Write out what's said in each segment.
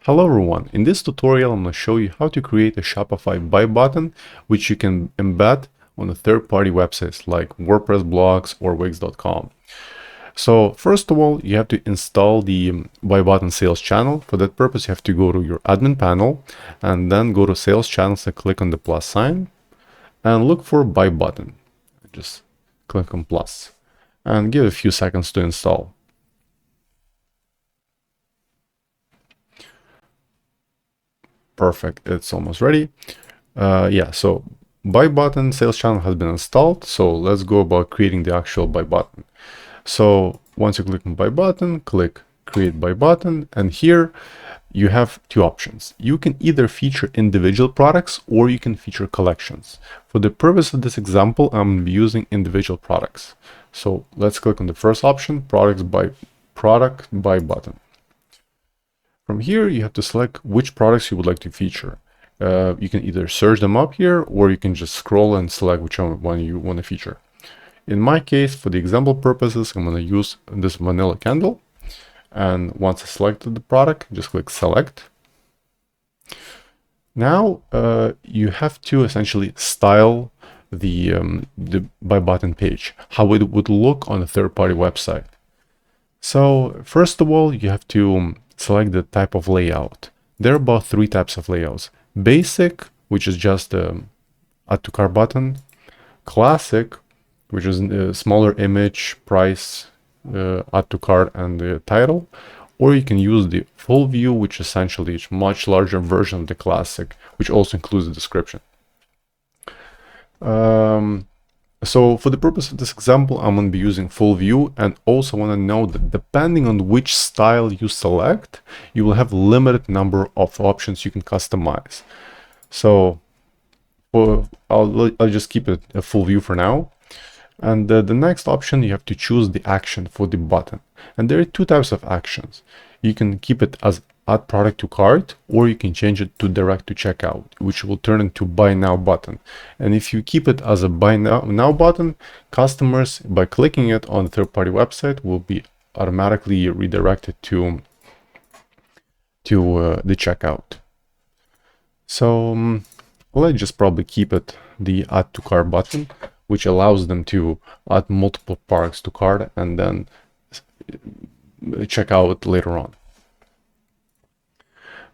Hello everyone, in this tutorial I'm going to show you how to create a Shopify buy button which you can embed on a third-party websites like WordPress blogs or Wix.com. So first of all, you have to install the buy button sales channel. For that purpose, you have to go to your admin panel and then go to sales channels and click on the plus sign and look for buy button. Just click on plus and give a few seconds to install. Perfect, it's almost ready. So buy button sales channel has been installed. So let's go about creating the actual buy button. So once you click on buy button, click create buy button, and here you have two options. You can either feature individual products or you can feature collections. For the purpose of this example, I'm using individual products. So let's click on the first option, product buy button. From here, you have to select which products you would like to feature. You can either search them up here, or you can just scroll and select whichever one you want to feature. In my case, for the example purposes, I'm going to use this vanilla candle. And once I selected the product, just click select. Now you have to essentially style the buy button page, how it would look on a third-party website. So first of all, you have to select the type of layout. There are about three types of layouts. Basic, which is just add to cart button. Classic, which is a smaller image, price, add to cart, and the title. Or you can use the full view, which essentially is a much larger version of the classic, which also includes the description. So for the purpose of this example, I'm going to be using full view, and also want to note that depending on which style you select, you will have limited number of options you can customize. So I'll just keep it a full view for now. And the next option, you have to choose the action for the button. And there are two types of actions. You can keep it as add product to cart, or you can change it to direct to checkout, which will turn into buy now button. And if you keep it as a buy now button, customers, by clicking it on the third-party website, will be automatically redirected to the checkout. So let's just probably keep it the add to cart button, which allows them to add multiple products to cart and then check out later on.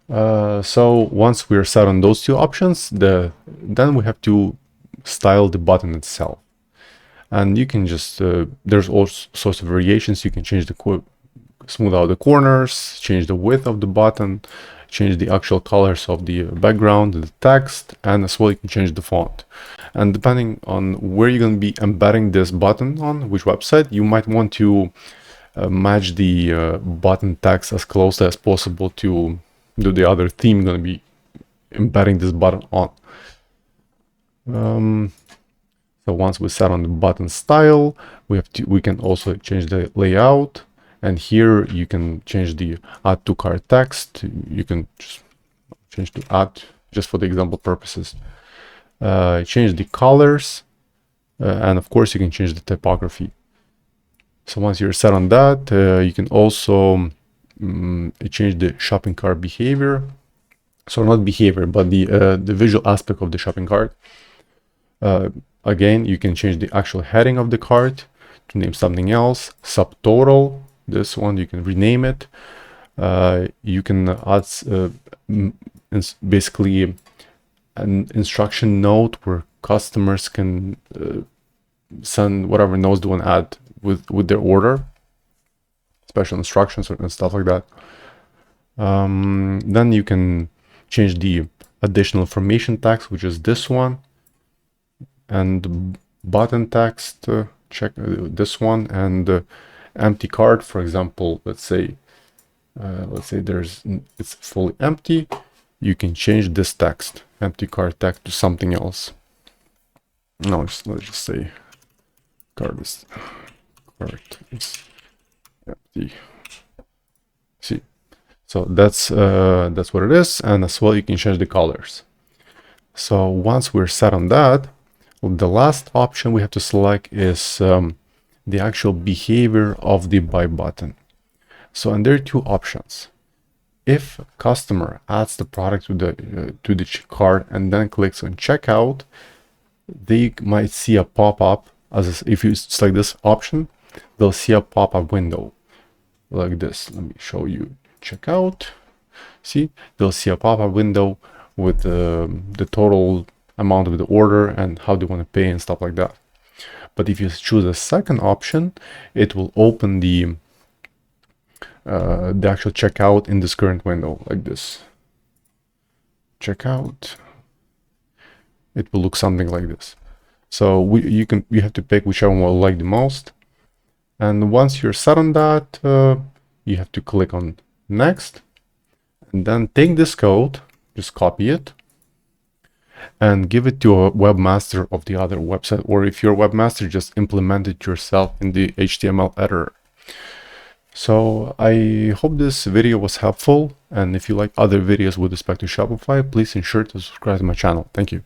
So once we're set on those two options, then we have to style the button itself. And you can just, there's all sorts of variations. You can change smooth out the corners, change the width of the button, change the actual colors of the background, the text, and as well you can change the font. And depending on where you're going to be embedding this button on, which website, you might want to match the button text as close as possible to the other theme going to be embedding this button on. So once we set on the button style, we can also change the layout, and here you can change the add to cart text. You can just change to add, just for the example purposes. Change the colors, and of course you can change the typography. So once you're set on that, you can also change the shopping cart behavior. So not behavior, but the visual aspect of the shopping cart. Again, you can change the actual heading of the cart to name something else. Subtotal, this one you can rename it. You can add basically an instruction note where customers can send whatever notes they want to add with their order, special instructions and stuff like that. Then you can change the additional information text, which is this one, and button text, check this one, and empty cart, for example. Let's say it's fully empty. You can change this text, empty cart text, to something else. No, let's just say cart is empty. See, so that's what it is, and as well you can change the colors. So once we're set on that, the last option we have to select is the actual behavior of the buy button. So, and there are two options. if customer adds the product to the cart and then clicks on checkout, they might see a pop-up. If you select this option, they'll see a pop-up window like this. Let me show you checkout. See, they'll see a pop-up window with the total amount of the order and how they want to pay and stuff like that. But if you choose a second option, it will open the actual checkout in this current window like this. Checkout. It will look something like this. So you have to pick whichever one you like the most. And once you're set on that, you have to click on next, and then take this code, just copy it, and give it to a webmaster of the other website, or if you're a webmaster, just implement it yourself in the HTML editor. So I hope this video was helpful, and if you like other videos with respect to Shopify, please ensure to subscribe to my channel. Thank you.